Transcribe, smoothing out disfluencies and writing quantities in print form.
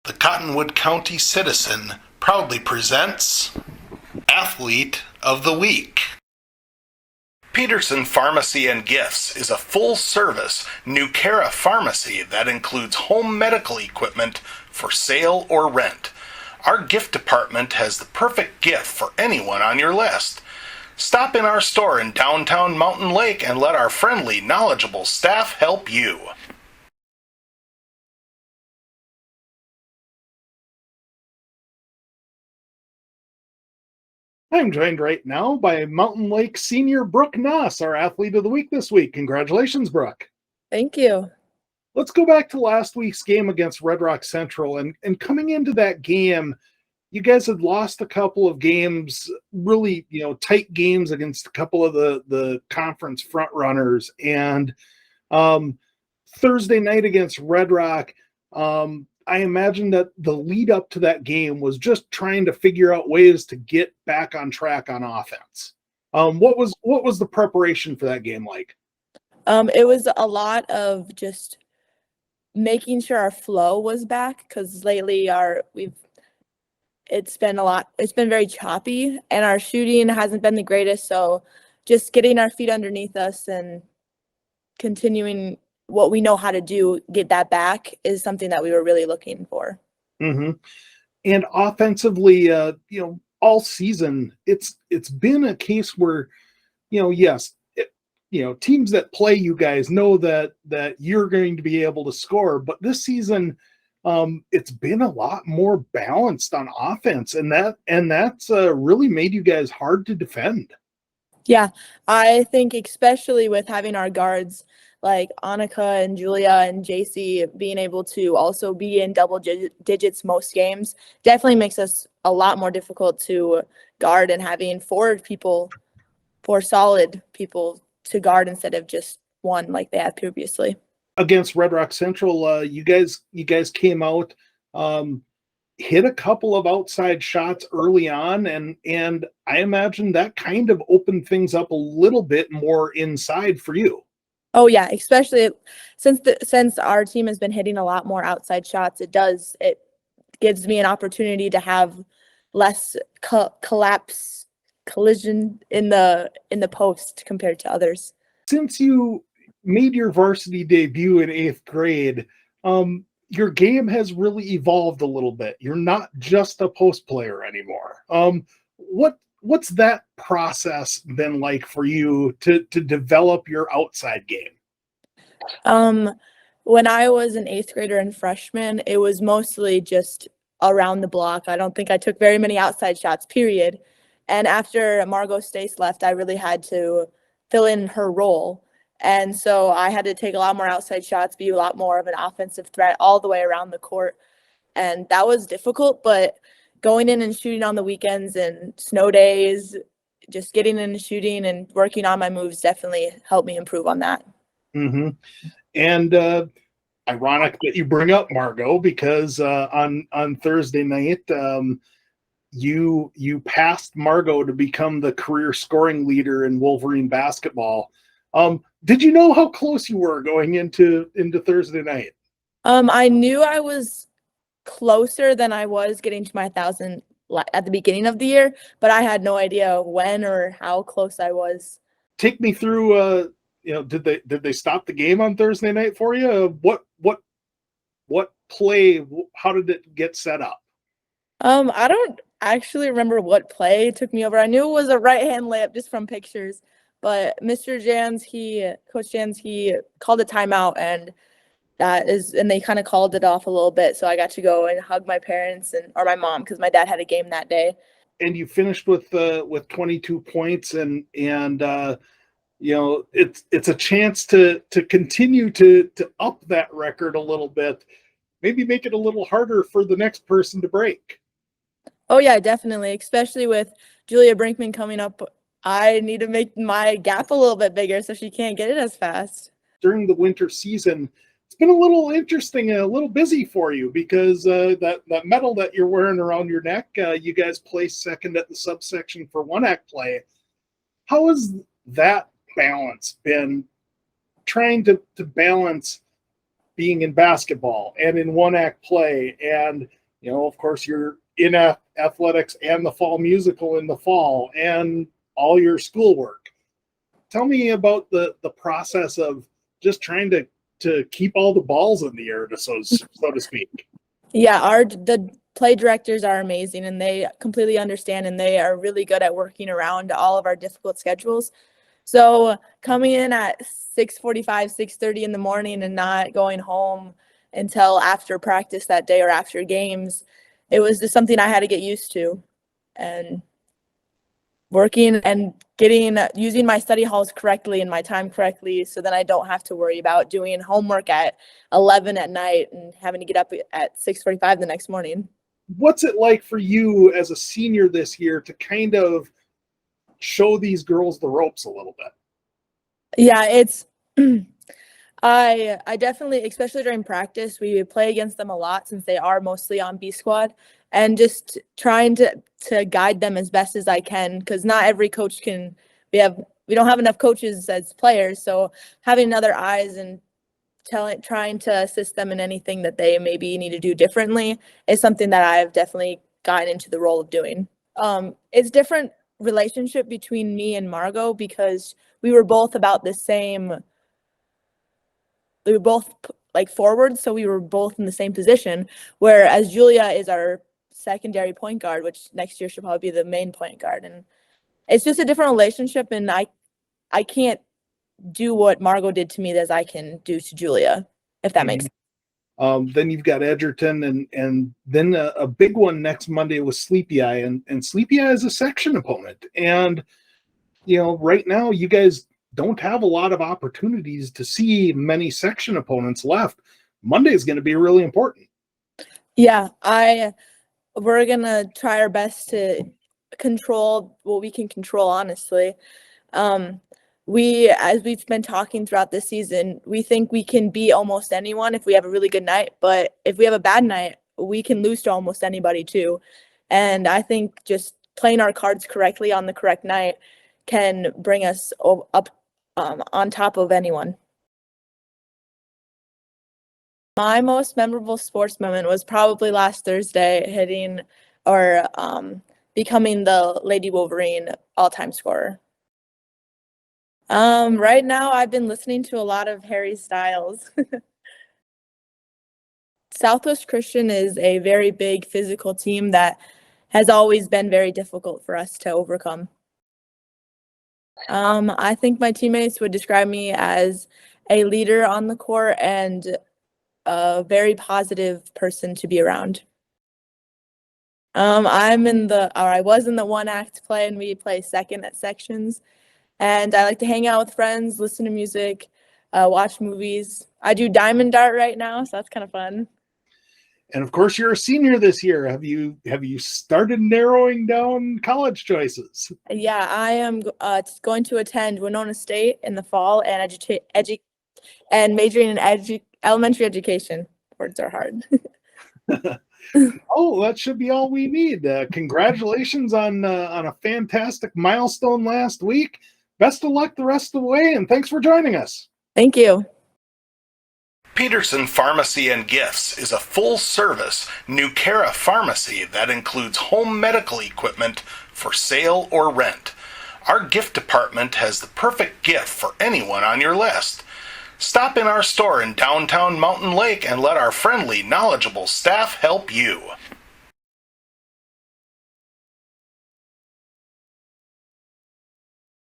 The Cottonwood County Citizen proudly presents Athlete of the Week. Peterson Pharmacy and Gifts is a full-service Nucara pharmacy that includes home medical equipment for sale or rent. Our gift department has the perfect gift for anyone on your list. Stop in our store in downtown Mountain Lake and let our friendly, knowledgeable staff help you. I'm joined right now by Mountain Lake senior Brooke Naas, our athlete of the week this week. Congratulations, Brooke. Thank you. Let's go back to last week's game against Red Rock Central. And coming into that game, you guys had lost a couple of games, really, tight games against a couple of the conference front runners. And Thursday night against Red Rock, I imagine that the lead up to that game was just trying to figure out ways to get back on track on offense. What was the preparation for that game like? It was a lot of just making sure our flow was back, because lately it's been very choppy and our shooting hasn't been the greatest. So just getting our feet underneath us and continuing what we know how to do, get that back, is something that we were really looking for. Mm-hmm. And offensively, all season, it's been a case where, yes, teams that play you guys know that you're going to be able to score, but this season, it's been a lot more balanced on offense, and that's really made you guys hard to defend. Yeah, I think especially with having our guards like Annika and Julia and JC being able to also be in double digits most games definitely makes us a lot more difficult to guard, and having four solid people to guard instead of just one like they had previously. Against Red Rock Central, you guys came out, hit a couple of outside shots early on, and I imagine that kind of opened things up a little bit more inside for you. Oh yeah, especially since our team has been hitting a lot more outside shots, it gives me an opportunity to have less collision in the post compared to others. Since you made your varsity debut in 8th grade, your game has really evolved a little bit. You're not just a post player anymore. What's that process been like for you to develop your outside game? When I was an 8th grader and freshman, it was mostly just around the block. I don't think I took very many outside shots, period. And after Margot Stace left, I really had to fill in her role. And so I had to take a lot more outside shots, be a lot more of an offensive threat all the way around the court. And that was difficult, but going in and shooting on the weekends and snow days, just getting in and shooting and working on my moves definitely helped me improve on that. Mm-hmm. And ironic that you bring up Margot, because on Thursday night, you passed Margot to become the career scoring leader in Wolverine basketball. Did you know how close you were going into Thursday night? I knew I was closer than I was getting to my 1,000 at the beginning of the year, but I had no idea when or how close I was. Take me through. Did they stop the game on Thursday night for you? What play? How did it get set up? I don't actually remember what play took me over. I knew it was a right hand layup just from pictures, but Coach Jans, he called a timeout, and they kind of called it off a little bit. So I got to go and hug my parents or my mom, because my dad had a game that day. And you finished with 22 points, and it's a chance to continue to up that record a little bit. Maybe make it a little harder for the next person to break. Oh yeah, definitely. Especially with Julia Brinkman coming up, I need to make my gap a little bit bigger so she can't get it as fast. During the winter season, it's been a little interesting and a little busy for you, because that medal that you're wearing around your neck, you guys placed second at the subsection for 1-act play. How has that balance been, trying to balance being in basketball and in one act play, and of course you're in athletics and the fall musical in the fall and all your schoolwork. Tell me about the process of just trying to keep all the balls in the air, so to speak. Yeah, the play directors are amazing, and they completely understand, and they are really good at working around all of our difficult schedules. So coming in at 6:45, 6:30 in the morning and not going home until after practice that day or after games, it was just something I had to get used to. And working and using my study halls correctly and my time correctly, so then I don't have to worry about doing homework at 11 at night and having to get up at 6:45 the next morning. What's it like for you as a senior this year to kind of show these girls the ropes a little bit? Yeah, it's I definitely, especially during practice, we play against them a lot since they are mostly on B squad, and just trying to guide them as best as I can, because not every coach can. We don't have enough coaches as players, so having other eyes and trying to assist them in anything that they maybe need to do differently is something that I've definitely gotten into the role of doing. It's different relationship between me and Margot because we were both about the same. We were both like forwards, so we were both in the same position. Whereas Julia is our secondary point guard, which next year she'll probably be the main point guard, and it's just a different relationship. And I can't do what Margot did to me as I can do to Julia, if that makes sense. Then you've got Edgerton, and then a big one next Monday with Sleepy Eye, and Sleepy Eye is a section opponent. And right now you guys don't have a lot of opportunities to see many section opponents left. Monday is going to be really important. Yeah, we're gonna try our best to control what we can control, honestly. As we've been talking throughout this season, we think we can beat almost anyone if we have a really good night, but if we have a bad night, we can lose to almost anybody too. And I think just playing our cards correctly on the correct night can bring us up on top of anyone. My most memorable sports moment was probably last Thursday hitting or becoming the Lady Wolverine all-time scorer. Right now I've been listening to a lot of Harry Styles. Southwest Christian is a very big physical team that has always been very difficult for us to overcome. I think my teammates would describe me as a leader on the court and a very positive person to be around. I was in the one act play, and we play second at sections. And I like to hang out with friends, listen to music, watch movies. I do diamond dart right now, so that's kind of fun. And of course, you're a senior this year. Have you started narrowing down college choices? Yeah, I am going to attend Winona State in the fall and and majoring in elementary education. Words are hard. Oh, that should be all we need. Congratulations on a fantastic milestone last week. Best of luck the rest of the way, and thanks for joining us. Thank you. Peterson Pharmacy and Gifts is a full-service New Cara pharmacy that includes home medical equipment for sale or rent. Our gift department has the perfect gift for anyone on your list. Stop in our store in downtown Mountain Lake and let our friendly, knowledgeable staff help you.